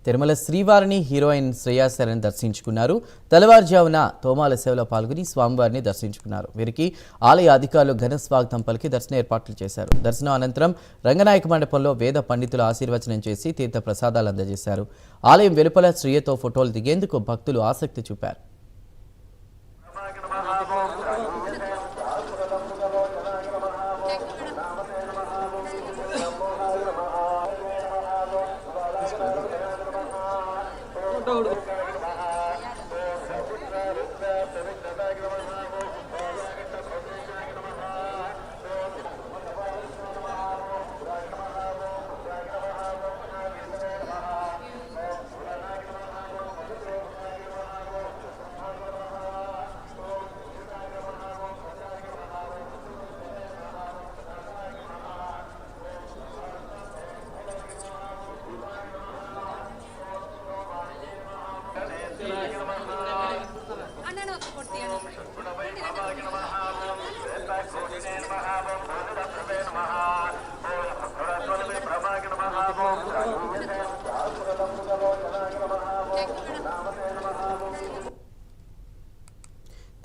తిరుమల శ్రీవారిని హీరోయిన్ శ్రేయా శరణ్ దర్శించుకున్నారు. తెల్లవారుజామున తోమాల సేవలో పాల్గొని స్వామివారిని దర్శించుకున్నారు. వీరికి ఆలయ అధికారులు ఘన స్వాగతం పలికి దర్శన ఏర్పాట్లు చేశారు. దర్శనం అనంతరం రంగనాయక మండపంలో వేద పండితులు ఆశీర్వచనం చేసి తీర్థ ప్రసాదాలు అందజేశారు. ఆలయం వెలుపల శ్రీయతో ఫోటోలు దిగేందుకు భక్తులు ఆసక్తి చూపారు.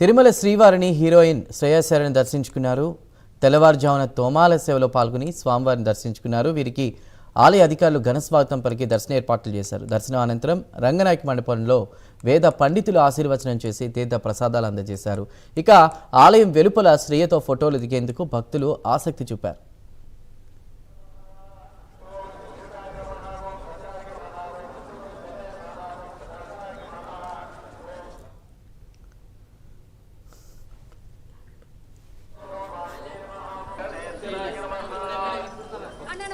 తిరుమల శ్రీవారిని హీరోయిన్ శ్రేయా శరణ్ దర్శించుకున్నారు. తెల్లవారుజామున తోమాల సేవలో పాల్గొని స్వామివారిని దర్శించుకున్నారు. వీరికి ఆలయ అధికారులు ఘన స్వాగతం పలికి దర్శన ఏర్పాట్లు చేశారు. దర్శనం అనంతరం రంగనాయక మండపంలో వేద పండితులు ఆశీర్వచనం చేసి తీర్థ ప్రసాదాలు అందజేశారు. ఇక ఆలయం వెలుపల శ్రేయతో ఫోటోలు దిగేందుకు భక్తులు ఆసక్తి చూపారు. అన్న